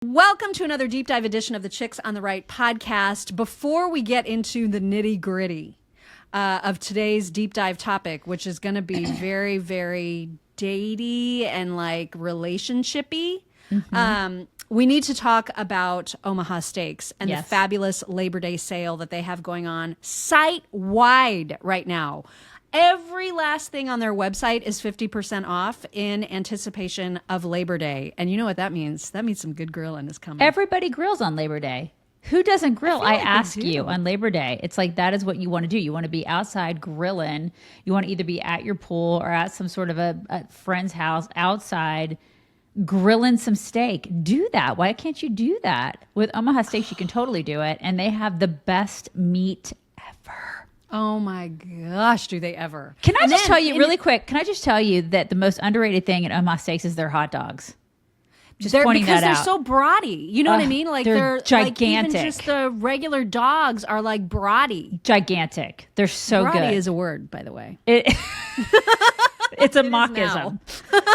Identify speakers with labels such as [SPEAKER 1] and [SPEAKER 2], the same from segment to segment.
[SPEAKER 1] Welcome to another deep dive edition of the Chicks on the Right podcast. Before we get into the nitty gritty of today's deep dive topic, which is going to be very, very datey and like relationshipy, we need to talk about Omaha Steaks and the fabulous Labor Day sale that they have going on site-wide right now. Every last thing on their website is 50% off in anticipation of Labor Day. And you know what that means? That means some good grilling is coming.
[SPEAKER 2] Everybody grills on Labor Day. Who doesn't grill? I ask you on Labor Day. It's like that is what you want to do. You want to be outside grilling. You want to either be at your pool or at some sort of a friend's house outside grilling some steak. Do that. Why can't you do that? With Omaha Steaks, you can totally do it. And they have the best meat ever.
[SPEAKER 1] Oh my gosh, do they ever.
[SPEAKER 2] Can I just tell you really quick, can I just tell you that the most underrated thing at Omaha Steaks is their hot dogs? Just pointing that out.
[SPEAKER 1] Because they're so brody. You know what I mean? Like they're
[SPEAKER 2] gigantic.
[SPEAKER 1] Like even just the regular dogs are like brody.
[SPEAKER 2] Gigantic. They're so good.
[SPEAKER 1] Brody is a word, by the way.
[SPEAKER 2] It's a mockism.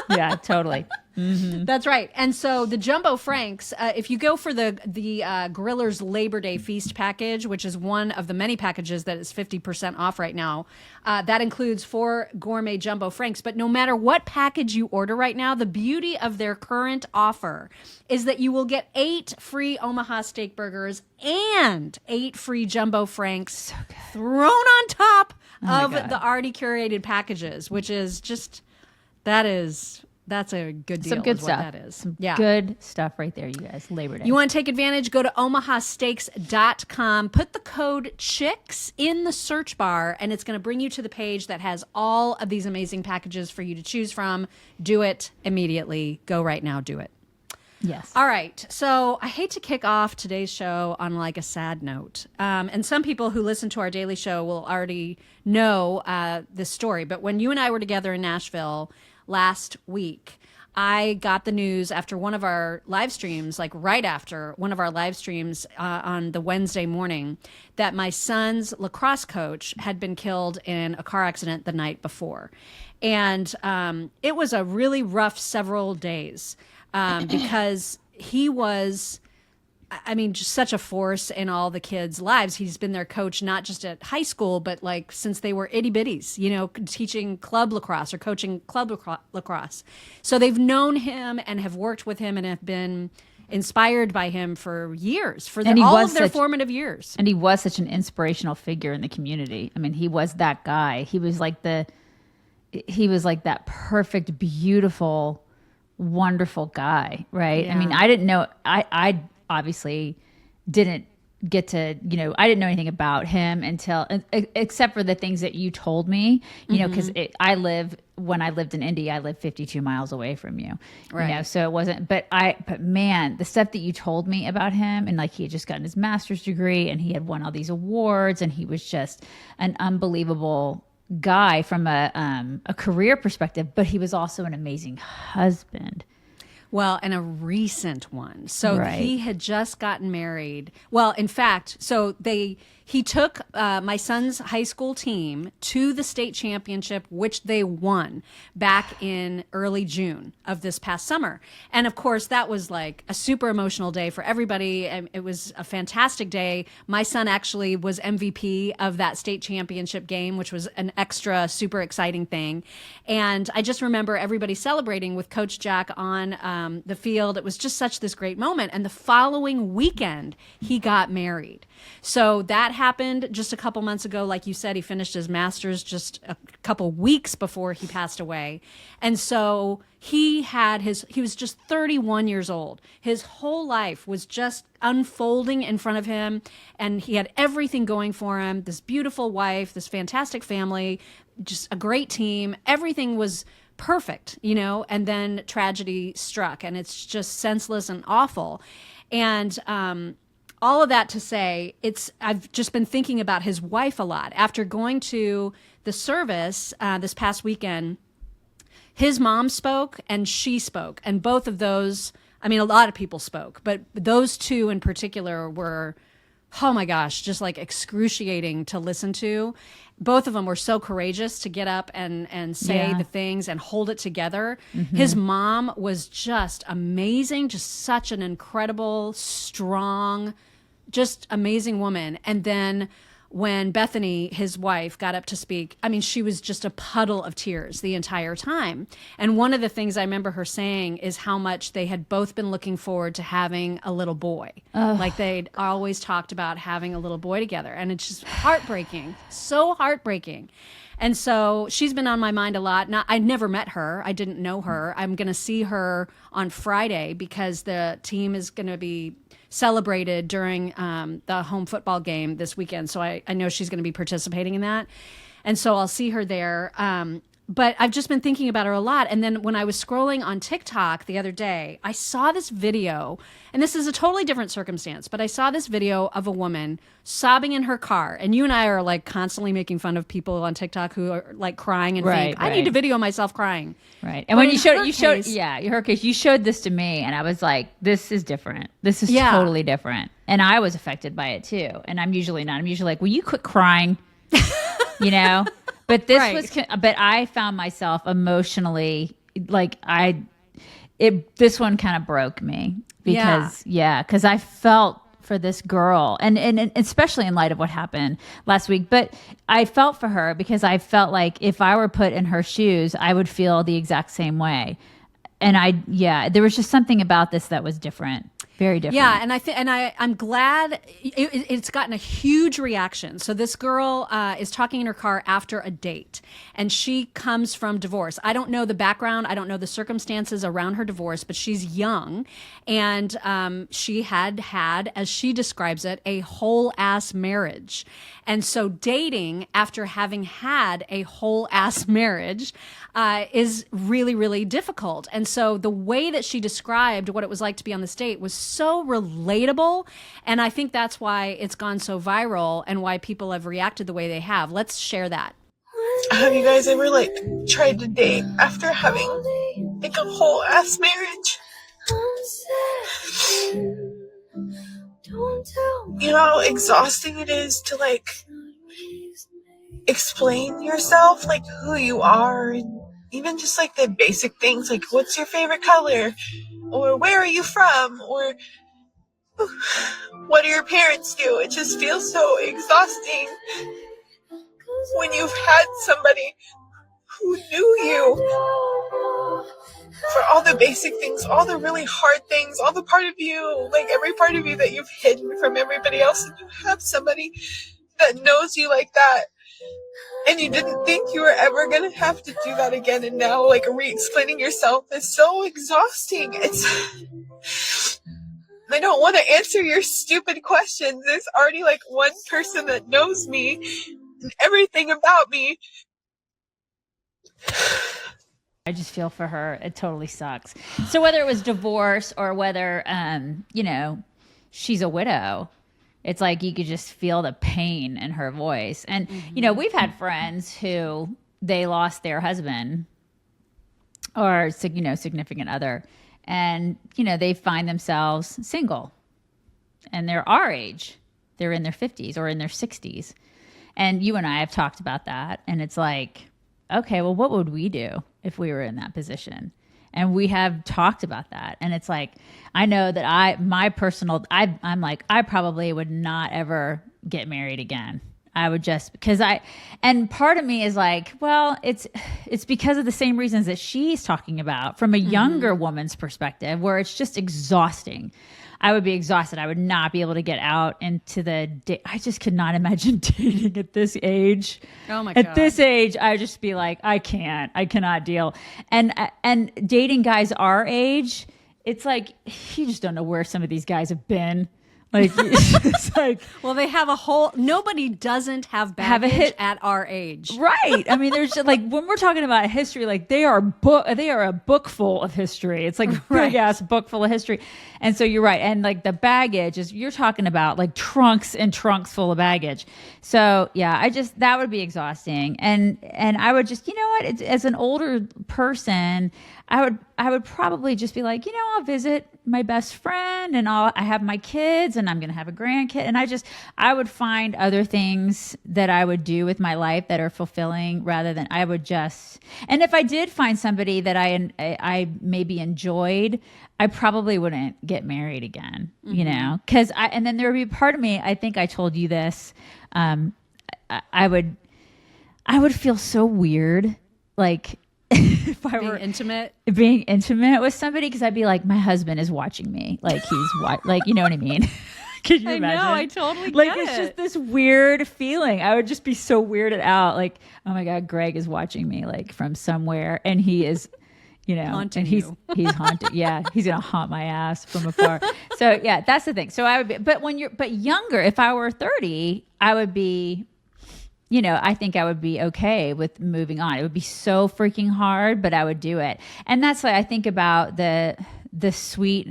[SPEAKER 2] Yeah, totally. Mm-hmm.
[SPEAKER 1] That's right. And so the Jumbo Franks, if you go for the Griller's Labor Day Feast package, which is one of the many packages that is 50% off right now, that includes 4 gourmet Jumbo Franks. But no matter what package you order right now, the beauty of their current offer is that you will get 8 free Omaha Steak Burgers and 8 free Jumbo Franks thrown on top of the already curated packages, which is just, that's a good deal.
[SPEAKER 2] Some good stuff.
[SPEAKER 1] That is.
[SPEAKER 2] Some good stuff right there, you guys. Labor Day.
[SPEAKER 1] You want to take advantage? Go to omahasteaks.com. Put the code CHICKS in the search bar, and it's going to bring you to the page that has all of these amazing packages for you to choose from. Do it immediately. Go right now. Do it.
[SPEAKER 2] Yes.
[SPEAKER 1] All right. So I hate to kick off today's show on like a sad note. And some people who listen to our daily show will already know this story. But when you and I were together in Nashville last week, I got the news after one of our live streams, like right after one of our live streams on the Wednesday morning, that my son's lacrosse coach had been killed in a car accident the night before. And it was a really rough several days because he was, I mean, just such a force in all the kids' lives. He's been their coach, not just at high school, but like since they were itty bitties, you know, teaching club lacrosse or coaching club lacrosse. So they've known him and have worked with him and have been inspired by him for years, for all of their formative years.
[SPEAKER 2] And he was such an inspirational figure in the community. I mean, he was that guy. He was like that perfect, beautiful, wonderful guy, right?
[SPEAKER 1] Yeah.
[SPEAKER 2] I mean, I didn't know, I obviously didn't get to, you know, I didn't know anything about him until, except for the things that you told me, you know, because when I lived in Indy, I lived 52 miles away from you,
[SPEAKER 1] right.
[SPEAKER 2] You know, so it wasn't, but man, the stuff that you told me about him, and like he had just gotten his master's degree and he had won all these awards and he was just an unbelievable guy from a career perspective, but he was also an amazing husband.
[SPEAKER 1] Well, and a recent one. So he had just gotten married. Well, in fact, so he took my son's high school team to the state championship, which they won back in early June of this past summer. And of course, that was like a super emotional day for everybody. And it was a fantastic day. My son actually was MVP of that state championship game, which was an extra super exciting thing. And I just remember everybody celebrating with Coach Jack on the field. It was just such this great moment. And the following weekend, he got married. So that happened just a couple months ago. Like you said, he finished his master's just a couple weeks before he passed away. And so he was just 31 years old. His whole life was just unfolding in front of him. And he had everything going for him. This beautiful wife, this fantastic family, just a great team. Everything was perfect, you know, and then tragedy struck, and it's just senseless and awful. And all of that to say, I've just been thinking about his wife a lot. After going to the service this past weekend, his mom spoke and she spoke, and both of those, I mean, a lot of people spoke, but those two in particular were oh my gosh, just like excruciating to listen to. Both of them were so courageous to get up and say the things and hold it together. His mom was just amazing, just such an incredible, strong, just amazing woman. And then when Bethany, his wife, got up to speak, I mean, she was just a puddle of tears the entire time. And one of the things I remember her saying is how much they had both been looking forward to having a little boy. Like they'd always talked about having a little boy together. And it's just heartbreaking, so heartbreaking. And so she's been on my mind a lot. Now, I never met her. I didn't know her. I'm going to see her on Friday because the team is going to be celebrated during the home football game this weekend. So I know she's going to be participating in that. And so I'll see her there. But I've just been thinking about her a lot. And then when I was scrolling on TikTok the other day, I saw this video, and this is a totally different circumstance, but I saw this video of a woman sobbing in her car. And you and I are like constantly making fun of people on TikTok who are like crying and think, I need to video myself crying.
[SPEAKER 2] Right. And when you showed her case, you showed this to me and I was like, this is different. This is totally different. And I was affected by it too. And I'm usually not. I'm usually like, will you quit crying? You know? But this was, but I found myself emotionally like this one kind of broke me because because I felt for this girl and especially in light of what happened last week. But I felt for her because I felt like if I were put in her shoes, I would feel the exact same way. And there was just something about this that was different. Very different.
[SPEAKER 1] Yeah, and I'm glad it's gotten a huge reaction. So this girl is talking in her car after a date, and she comes from divorce. I don't know the background. I don't know the circumstances around her divorce, but she's young, and she had, as she describes it, a whole ass marriage. And so dating after having had a whole ass marriage is really, really difficult. And so the way that she described what it was like to be on this date was so relatable. And I think that's why it's gone so viral and why people have reacted the way they have. Let's share that.
[SPEAKER 3] Have you guys ever like tried to date after having like a whole ass marriage? You know how exhausting it is to like explain yourself, like who you are, and even just like the basic things like what's your favorite color, or where are you from, or what do your parents do. It just feels so exhausting when you've had somebody who knew you for all the basic things, all the really hard things, all the part of you, like every part of you that you've hidden from everybody else, and you have somebody that knows you like that, and you didn't think you were ever going to have to do that again, and now like re-explaining yourself is so exhausting. I don't want to answer your stupid questions. There's already like one person that knows me and everything about me.
[SPEAKER 2] I just feel for her. It totally sucks. So whether it was divorce or whether, she's a widow, it's like you could just feel the pain in her voice. And, we've had friends who they lost their husband or, significant other. And, they find themselves single. And they're our age. They're in their 50s or in their 60s. And you and I have talked about that. And it's like, okay, well, what would we do if we were in that position? And we have talked about that. And it's like, I know that I'm like, I probably would not ever get married again. I would just, and part of me is like, well, it's because of the same reasons that she's talking about from a younger woman's perspective, where it's just exhausting. I would be exhausted. I would not be able to get out into I just could not imagine dating at this age.
[SPEAKER 1] Oh my God.
[SPEAKER 2] At this age, I'd just be like, I cannot deal. And dating guys our age, it's like, you just don't know where some of these guys have been. Like, it's like,
[SPEAKER 1] well, they have nobody doesn't have baggage at our age.
[SPEAKER 2] Right. I mean, there's just, like, when we're talking about history, like they are a book full of history. It's like a big ass book full of history. And so you're right. And like the baggage you're talking about like trunks and trunks full of baggage. So yeah, that would be exhausting. And I would just, as an older person, would probably just be like, I'll visit my best friend, and I have my kids, and I'm going to have a grandkid. And I would find other things that I would do with my life that are fulfilling, rather than and if I did find somebody that I maybe enjoyed, I probably wouldn't get married again, because and then there would be part of me, I think I told you this, I would feel so weird, like, if I were being intimate with somebody, because I'd be like, my husband is watching me, like like, you know what I mean? Could you imagine?
[SPEAKER 1] I know, I totally
[SPEAKER 2] like
[SPEAKER 1] get
[SPEAKER 2] it's just this weird feeling. I would just be so weirded out, like, oh my God, Greg is watching me, like, from somewhere, and he is,
[SPEAKER 1] haunting
[SPEAKER 2] and he's haunted. Yeah, he's gonna haunt my ass from afar. So yeah, that's the thing. So I would be, but younger, if I were 30, I would be. I think I would be okay with moving on. It would be so freaking hard, but I would do it. And that's why I think about the sweet,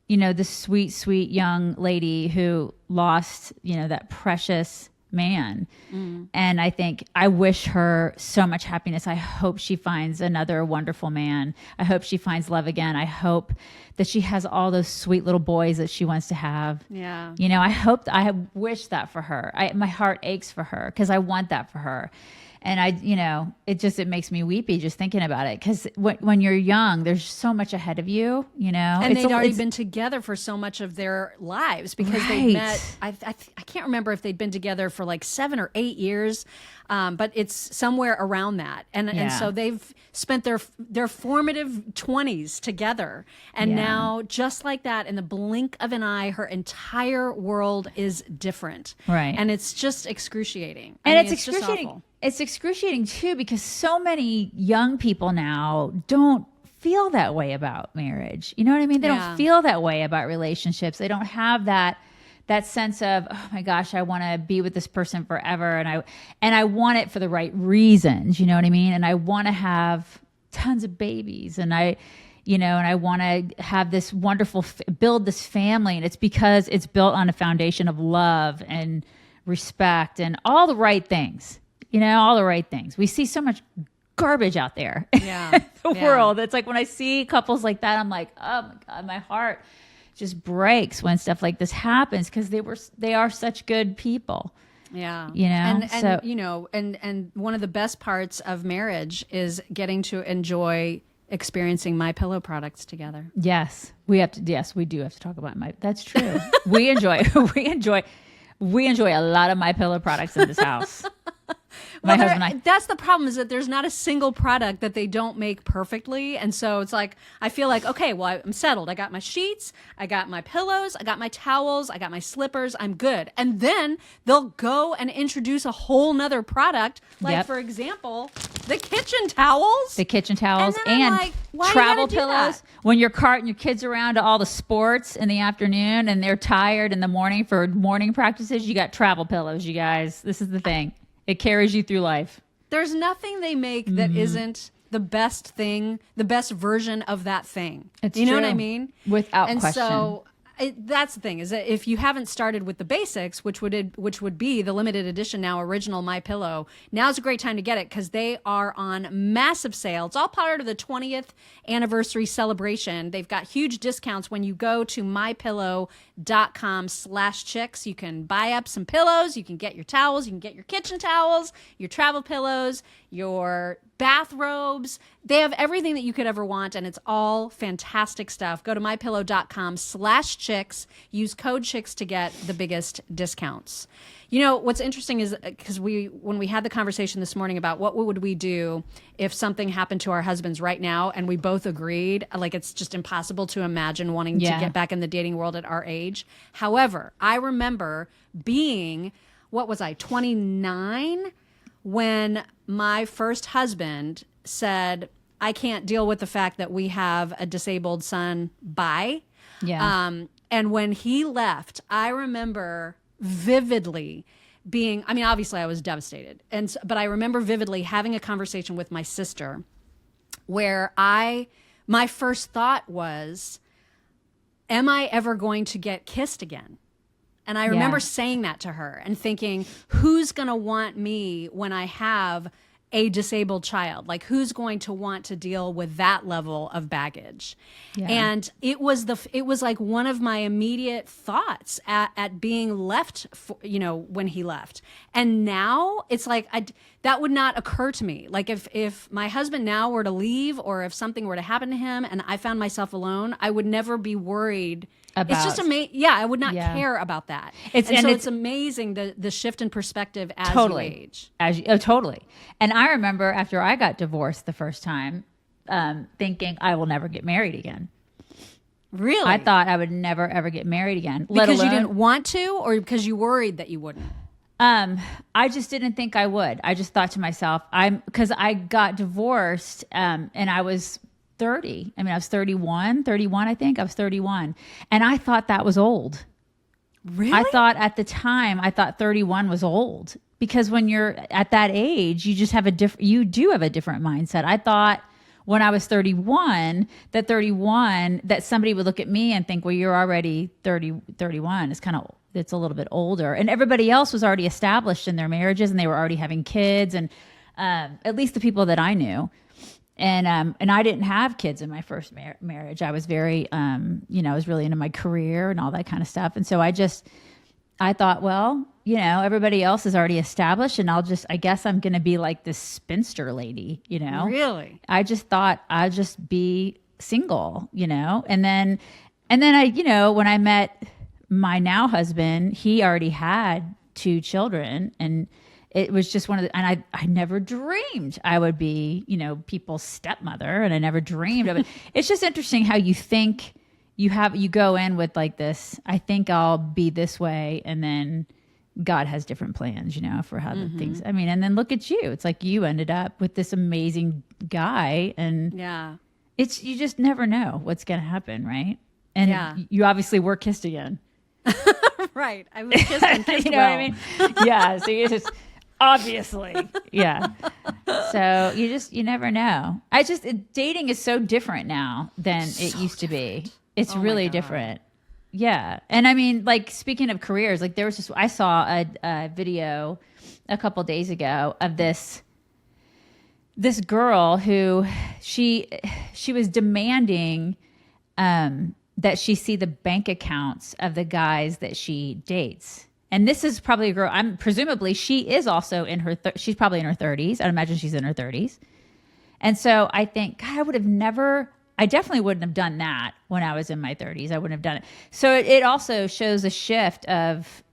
[SPEAKER 2] the sweet young lady who lost, that precious man. And I think I wish her so much happiness. I hope she finds another wonderful man. I hope she finds love again. I hope that she has all those sweet little boys that she wants to have.
[SPEAKER 1] Yeah.
[SPEAKER 2] I wish that for her. My heart aches for her, because I want that for her. And it makes me weepy just thinking about it. Because when you're young, there's so much ahead of you,
[SPEAKER 1] And they'd already been together for so much of their lives, because they met, I can't remember if they'd been together for like 7 or 8 years, but it's somewhere around that. And so they've spent their formative 20s together. And now, just like that, in the blink of an eye, her entire world is different.
[SPEAKER 2] Right.
[SPEAKER 1] And it's just excruciating.
[SPEAKER 2] It's
[SPEAKER 1] excruciating.
[SPEAKER 2] Just awful. It's excruciating too, because so many young people now don't feel that way about marriage. You know what I mean? They don't feel that way about relationships. They don't have that sense of, oh my gosh, I want to be with this person forever, and I want it for the right reasons. You know what I mean? And I want to have tons of babies, and I want to have this wonderful build this family, and it's because it's built on a foundation of love and respect and all the right things. All the right things. We see so much garbage out there in the world. It's like, when I see couples like that, I'm like, oh my God, my heart just breaks when stuff like this happens, because they are such good people.
[SPEAKER 1] Yeah.
[SPEAKER 2] And
[SPEAKER 1] one of the best parts of marriage is getting to enjoy experiencing My Pillow products together.
[SPEAKER 2] Yes, we do have to talk about that's true. we enjoy a lot of My Pillow products in this house.
[SPEAKER 1] That's the problem, is that there's not a single product that they don't make perfectly. And so it's like, I feel like, okay, well, I'm settled. I got my sheets, I got my pillows, I got my towels, I got my slippers, I'm good. And then they'll go and introduce a whole nother product, like, for example, the kitchen towels.
[SPEAKER 2] And
[SPEAKER 1] like,
[SPEAKER 2] travel pillows. When you're carting your kids around to all the sports in the afternoon and they're tired in the morning for morning practices, you got travel pillows, you guys. This is the thing. It carries you through life.
[SPEAKER 1] There's nothing they make that isn't the best thing, the best version of that thing. You know what I mean?
[SPEAKER 2] Without question.
[SPEAKER 1] And so that's the thing, is that if you haven't started with the basics, which would be the limited edition now original My Pillow, now's a great time to get it, because they are on massive sale. It's all part of the 20th anniversary celebration. They've got huge discounts when you go to mypillow.com/chicks. You can buy up some pillows, you can get your towels, you can get your kitchen towels, your travel pillows, your bathrobes. They have everything that you could ever want, and it's all fantastic stuff. Go to mypillow.com/chicks. Use code chicks to get the biggest discounts. What's interesting is, because when we had the conversation this morning about what would we do if something happened to our husbands right now, and we both agreed, like, it's just impossible to imagine wanting to get back in the dating world at our age. However, I remember being, 29, when my first husband said, I can't deal with the fact that we have a disabled son. Bye.
[SPEAKER 2] Yeah.
[SPEAKER 1] And when he left, I remember vividly being, obviously I was devastated. But I remember vividly having a conversation with my sister where my first thought was, am I ever going to get kissed again? And I remember saying that to her and thinking, who's going to want me when I have a disabled child. Like, who's going to want to deal with that level of baggage?
[SPEAKER 2] Yeah.
[SPEAKER 1] And it was like one of my immediate thoughts at being left, when he left. And now it's like, that would not occur to me. Like, if my husband now were to leave, or if something were to happen to him and I found myself alone, I would never be worried. It's just amazing. Yeah, I would not care about that. It's amazing the shift in perspective as you age.
[SPEAKER 2] Totally. And I remember after I got divorced the first time, thinking I will never get married again.
[SPEAKER 1] Really?
[SPEAKER 2] I thought I would never ever get married again.
[SPEAKER 1] Because you didn't want to, or because you worried that you wouldn't?
[SPEAKER 2] I just didn't think I would. I just thought to myself, because I got divorced, and I was 30. I mean, I was 31, I think. I was 31. And I thought that was old.
[SPEAKER 1] Really?
[SPEAKER 2] I thought at the time, 31 was old, because when you're at that age, you just have you do have a different mindset. I thought when I was 31, that somebody would look at me and think, well, you're already 31. It's a little bit older. And everybody else was already established in their marriages, and they were already having kids, and at least the people that I knew. And I didn't have kids in my first marriage. I was very, I was really into my career and all that kind of stuff. And so I thought, well, everybody else is already established, and I guess I'm going to be like this spinster lady,
[SPEAKER 1] Really?
[SPEAKER 2] I just thought I'd just be single, and then I, when I met my now husband, he already had 2 children, and it was just and I never dreamed I would be, people's stepmother, and I never dreamed of it. It's just interesting how you think you go in with like this, I think I'll be this way, and then God has different plans, for how the things, I mean, and then look at you. It's like you ended up with this amazing guy, and you just never know what's going to happen. Right. And you obviously were kissed again.
[SPEAKER 1] Right. I was kissed and kissed.
[SPEAKER 2] What I mean? Yeah. So you just, obviously. Yeah. So you never know. Dating is so different now than it used to be. It's really different. Yeah. And I mean, like, speaking of careers, like I saw a video a couple days ago of this girl who she was demanding, that she see the bank accounts of the guys that she dates. And this is probably a girl, presumably she is also she's probably in her 30s. I'd imagine she's in her 30s. And so I think, God, I definitely wouldn't have done that when I was in my 30s. I wouldn't have done it. So it also shows a shift of,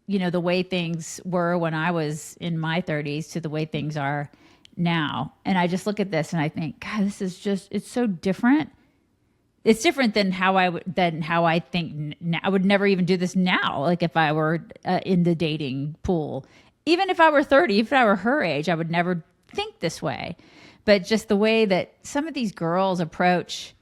[SPEAKER 2] the way things were when I was in my 30s to the way things are now. And I just look at this and I think, God, this is it's so different. It's different than how I think now. I would never even do this now. Like, if I were in the dating pool, even if I were 30, if I were her age, I would never think this way. But just the way that some of these girls approach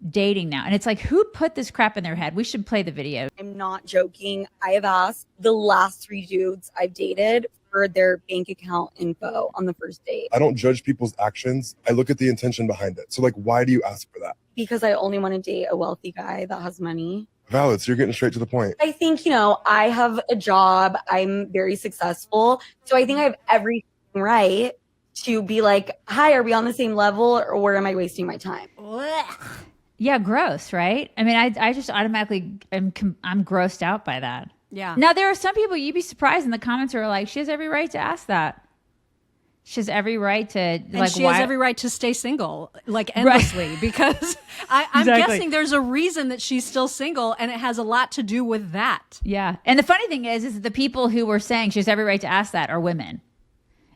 [SPEAKER 2] dating now. And it's like, who put this crap in their head? We should play the video.
[SPEAKER 4] I'm not joking. I have asked the last 3 dudes I've dated for their bank account info on the first date.
[SPEAKER 5] I don't judge people's actions. I look at the intention behind it. So, like, why do you ask for that?
[SPEAKER 4] Because I only want to date a wealthy guy that has money.
[SPEAKER 5] Valid. So you're getting straight to the point.
[SPEAKER 4] I think, I have a job. I'm very successful. So I think I have everything right to be like, hi, are we on the same level, or am I wasting my time?
[SPEAKER 2] Yeah, gross, right? I mean, I just automatically I'm grossed out by that.
[SPEAKER 1] Yeah.
[SPEAKER 2] Now, there are some people, you'd be surprised, in the comments are like, she has every right to ask that. She has every right to,
[SPEAKER 1] and she has every right to stay single, like, endlessly, right. Because I'm guessing there's a reason that she's still single, and it has a lot to do with that.
[SPEAKER 2] Yeah. And the funny thing is that the people who were saying she has every right to ask that are women.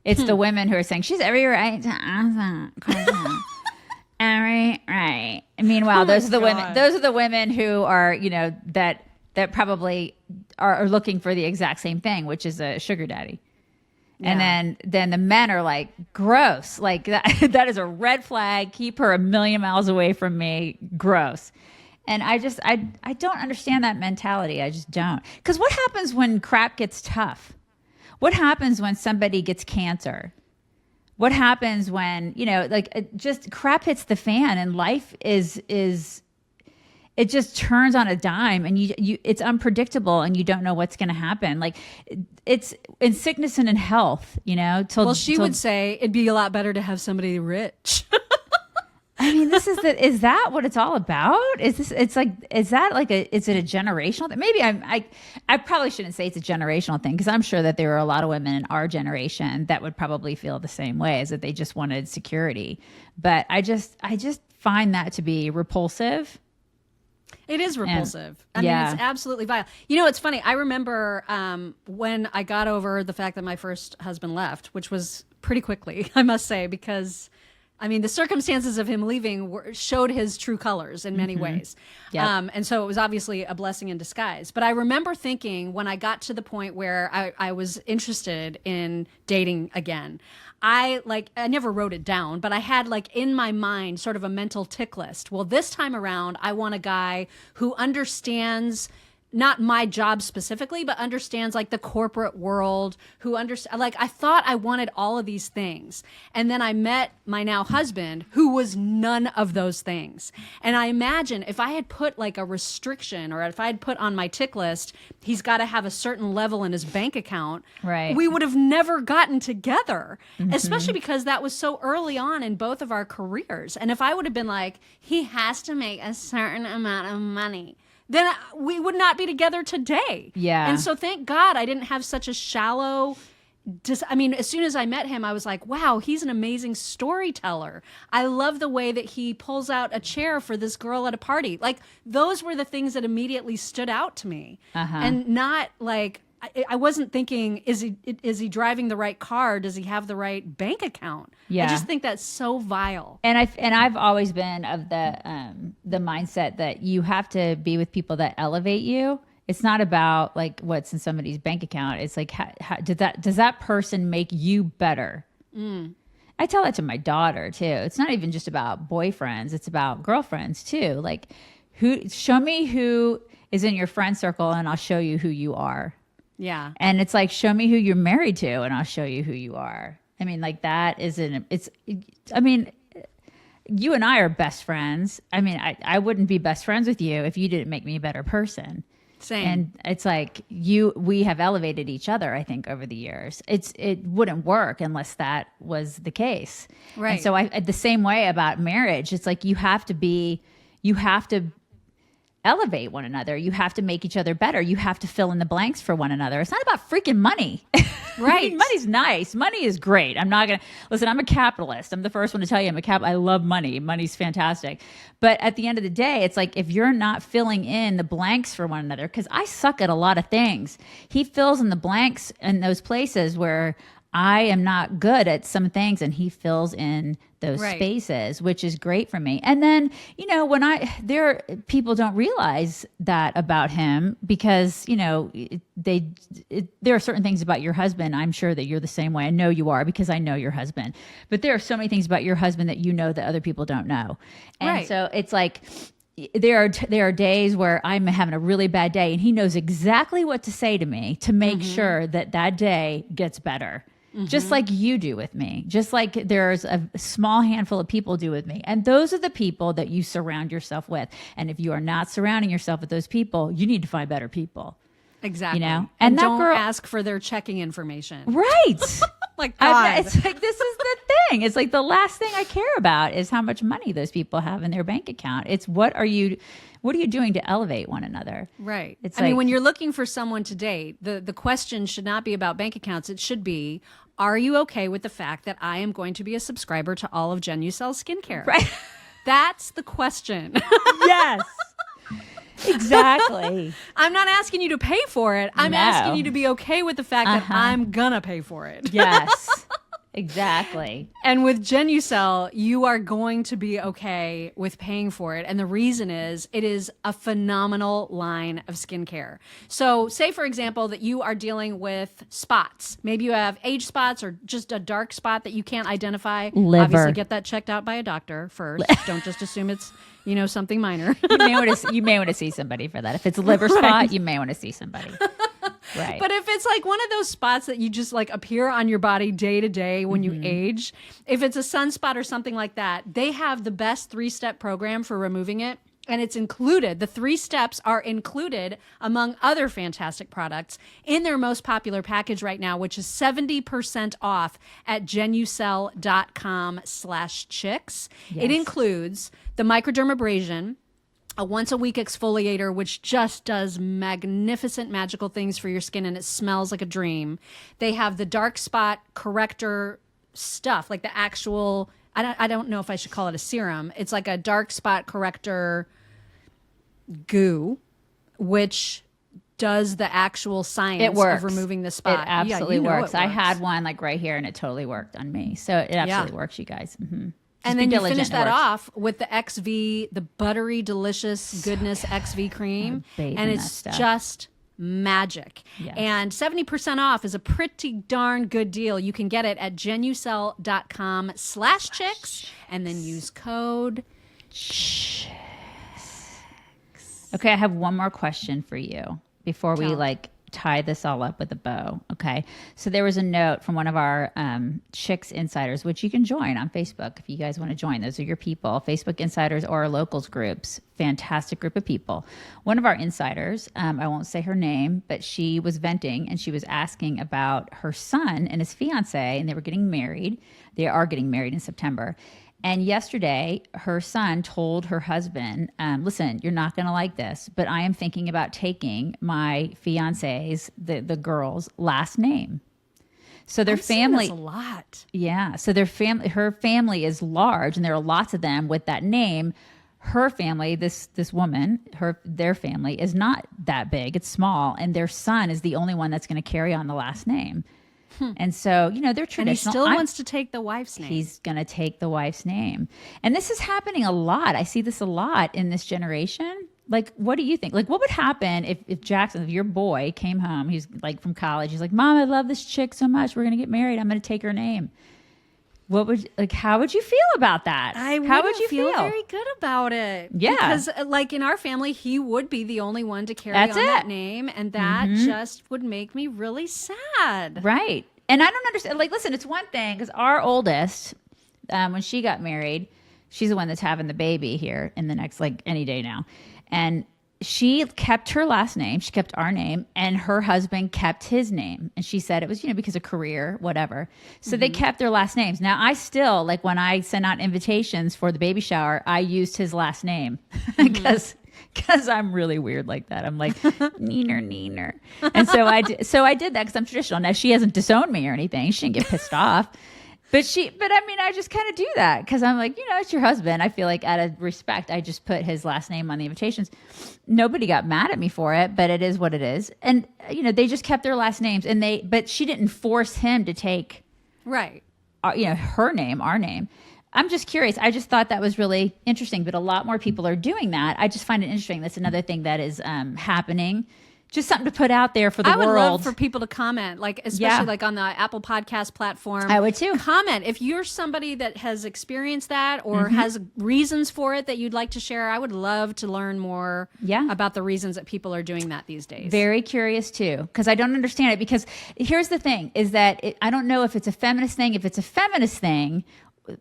[SPEAKER 2] It's the women who are saying she has every right to ask that. Every right. Meanwhile, those are the women. Those are the women who are, that probably are looking for the exact same thing, which is a sugar daddy. Yeah. And then the men are like, gross. Like, that is a red flag. Keep her a million miles away from me. Gross. And I don't understand that mentality. I just don't. Because what happens when crap gets tough? What happens when somebody gets cancer? What happens when, just crap hits the fan, and life is it just turns on a dime, and it's unpredictable, and you don't know what's going to happen. Like it's in sickness and in health,
[SPEAKER 1] Well, she would say it'd be a lot better to have somebody rich.
[SPEAKER 2] I mean, is that what it's all about? Is it a generational thing? Maybe I probably shouldn't say it's a generational thing, because I'm sure that there are a lot of women in our generation that would probably feel the same way, as that they just wanted security. But I just find that to be repulsive.
[SPEAKER 1] It is repulsive. I mean, it's absolutely vile. It's funny. I remember when I got over the fact that my first husband left, which was pretty quickly, I must say, because the circumstances of him leaving showed his true colors in many ways. Yep. And so it was obviously a blessing in disguise. But I remember thinking, when I got to the point where I was interested in dating again, I never wrote it down, but I had in my mind sort of a mental tick list. Well, this time around, I want a guy who understands not my job specifically, but understands the corporate world, who understands, I thought I wanted all of these things. And then I met my now husband, who was none of those things. And I imagine if I had put a restriction, or if I had put on my tick list, he's got to have a certain level in his bank account,
[SPEAKER 2] right,
[SPEAKER 1] we would have never gotten together, especially because that was so early on in both of our careers. And if I would have been he has to make a certain amount of money, then we would not be together today.
[SPEAKER 2] Yeah.
[SPEAKER 1] And so thank God I didn't have such a shallow... as soon as I met him, I was like, wow, he's an amazing storyteller. I love the way that he pulls out a chair for this girl at a party. Those were the things that immediately stood out to me. And not I wasn't thinking, is he driving the right car? Does he have the right bank account?
[SPEAKER 2] Yeah.
[SPEAKER 1] I just think that's so vile.
[SPEAKER 2] And I've always been of the mindset that you have to be with people that elevate you. It's not about what's in somebody's bank account. It's how does that person make you better? I tell that to my daughter too. It's not even just about boyfriends. It's about girlfriends too. Show me who is in your friend circle, and I'll show you who you are.
[SPEAKER 1] Yeah.
[SPEAKER 2] And it's show me who you're married to, and I'll show you who you are. That isn't, you and I are best friends. I wouldn't be best friends with you if you didn't make me a better person.
[SPEAKER 1] Same.
[SPEAKER 2] And it's we have elevated each other, I think, over the years. It wouldn't work unless that was the case.
[SPEAKER 1] Right.
[SPEAKER 2] And so the same way about marriage, it's you have to elevate one another. You have to make each other better. You have to fill in the blanks for one another. It's not about freaking money. Right. Money's nice. Money is great. I'm not going to listen. I'm a capitalist. I'm the first one to tell you I love money. Money's fantastic. But at the end of the day, it's if you're not filling in the blanks for one another, because I suck at a lot of things. He fills in the blanks in those places where I am not good at some things, and he fills in those spaces, which is great for me. And then, people don't realize that about him, because, there are certain things about your husband. I'm sure that you're the same way. I know you are, because I know your husband. But there are so many things about your husband that that other people don't know. And so it's there are days where I'm having a really bad day, and he knows exactly what to say to me to make sure that day gets better. Just like you do with me, just like there's a small handful of people do with me. And those are the people that you surround yourself with. And if you are not surrounding yourself with those people, you need to find better people.
[SPEAKER 1] Exactly.
[SPEAKER 2] And that
[SPEAKER 1] don't
[SPEAKER 2] girl,
[SPEAKER 1] ask for their checking information.
[SPEAKER 2] Right.
[SPEAKER 1] God.
[SPEAKER 2] It's this is the thing. It's the last thing I care about is how much money those people have in their bank account. It's what are you doing to elevate one another?
[SPEAKER 1] Right.
[SPEAKER 2] It's
[SPEAKER 1] when you're looking for someone to date, the question should not be about bank accounts. It should be, are you okay with the fact that I am going to be a subscriber to all of Genucel skincare? Right. That's the question.
[SPEAKER 2] Yes. Exactly.
[SPEAKER 1] I'm not asking you to pay for it. I'm asking you to be okay with the fact that I'm gonna pay for it.
[SPEAKER 2] Yes. Exactly.
[SPEAKER 1] And with Genucel, you are going to be okay with paying for it. And the reason is it is a phenomenal line of skincare. So say, for example, that you are dealing with spots. Maybe you have age spots or just a dark spot that you can't identify.
[SPEAKER 2] Liver.
[SPEAKER 1] Obviously, get that checked out by a doctor first. Don't just assume it's, something minor.
[SPEAKER 2] You may want to see somebody for that. If it's a liver spot, you may want to see somebody. Right.
[SPEAKER 1] But if it's one of those spots that you just appear on your body day to day when you age, if it's a sunspot or something like that, they have the best 3-step program for removing it. And it's included. The 3 steps are included among other fantastic products in their most popular package right now, which is 70% off at Genucel.com/chicks. It includes the microdermabrasion, a once-a-week exfoliator, which just does magnificent, magical things for your skin, and it smells like a dream. They have the dark spot corrector stuff, like the actual... I don't know if I should call it a serum. It's like a dark spot corrector goo, which does the actual science of removing the spot.
[SPEAKER 2] It absolutely works.
[SPEAKER 1] It works.
[SPEAKER 2] I had one like right here and it totally worked on me. So it absolutely works, you guys. Mm-hmm.
[SPEAKER 1] And then you finish that off with the XV, the buttery, delicious goodness XV cream. And it's just magic. Yes. And 70% off is a pretty darn good deal. You can get it at Genucel.com/chicks and then use code CHICKS.
[SPEAKER 2] Okay, I have one more question for you before we tie this all up with a bow. Okay, so there was a note from one of our Chicks Insiders, which you can join on Facebook if you guys want to join. Those are your people, Facebook Insiders or our locals groups. Fantastic group of people. One of our insiders, I won't say her name, but she was venting and she was asking about her son and his fiance, and they were getting married. They are getting married in September. And yesterday, her son told her husband, listen, you're not going to like this, but I am thinking about taking my fiance's, the girl's last name. So their family,
[SPEAKER 1] that's a lot.
[SPEAKER 2] Yeah. So her family is large, and there are lots of them with that name. Her family, this woman, their family is not that big. It's small, and their son is the only one that's going to carry on the last name. And so, they're traditional.
[SPEAKER 1] And he still wants to take the wife's name.
[SPEAKER 2] He's going to take the wife's name. And this is happening a lot. I see this a lot in this generation. Like, what do you think? Like, what would happen if Jackson, if your boy came home, he's like from college, he's like, Mom, I love this chick so much. We're going to get married. I'm going to take her name. How would you feel about that?
[SPEAKER 1] How would you feel very good about it.
[SPEAKER 2] Yeah.
[SPEAKER 1] Because like in our family, he would be the only one to carry on that name. And that just would make me really sad.
[SPEAKER 2] Right. And I don't understand. Like, listen, it's one thing because our oldest, when she got married, she's the one that's having the baby here in the next, any day now. And she kept her last name. She kept our name, and her husband kept his name. And she said it was, because of career, whatever. So they kept their last names. Now, I still, when I send out invitations for the baby shower, I used his last name because I'm really weird like that. I'm like, Neener. And so I did that because I'm traditional. Now, she hasn't disowned me or anything. She didn't get pissed off. But I just kind of do that because I'm like, it's your husband. I feel like out of respect, I just put his last name on the invitations. Nobody got mad at me for it, but it is what it is. And, they just kept their last names but she didn't force him to take,
[SPEAKER 1] right,
[SPEAKER 2] her name, our name. I'm just curious. I just thought that was really interesting, but a lot more people are doing that. I just find it interesting. That's another thing that is happening. Just something to put out there for the world.
[SPEAKER 1] I would love for people to comment, especially on the Apple Podcast platform.
[SPEAKER 2] I would too.
[SPEAKER 1] Comment. If you're somebody that has experienced that or has reasons for it that you'd like to share, I would love to learn more about the reasons that people are doing that these days.
[SPEAKER 2] Very curious too, because I don't understand it. Because here's the thing, is that I don't know if it's a feminist thing. If it's a feminist thing,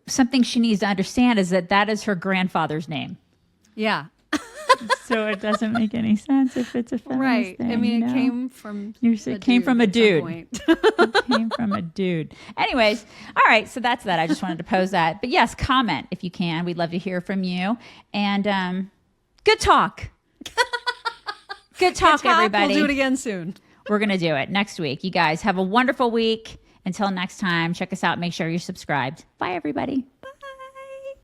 [SPEAKER 2] something she needs to understand is that is her grandfather's name.
[SPEAKER 1] Yeah.
[SPEAKER 2] So it doesn't make any sense if it's a feminist thing.
[SPEAKER 1] I mean, it came from
[SPEAKER 2] it came from a dude. It came from a dude. Anyways, all right. So that's that. I just wanted to pose that. But yes, comment if you can. We'd love to hear from you. And good talk. Good talk, everybody.
[SPEAKER 1] We'll do it again soon.
[SPEAKER 2] We're going to do it next week. You guys have a wonderful week. Until next time, check us out. Make sure you're subscribed. Bye, everybody.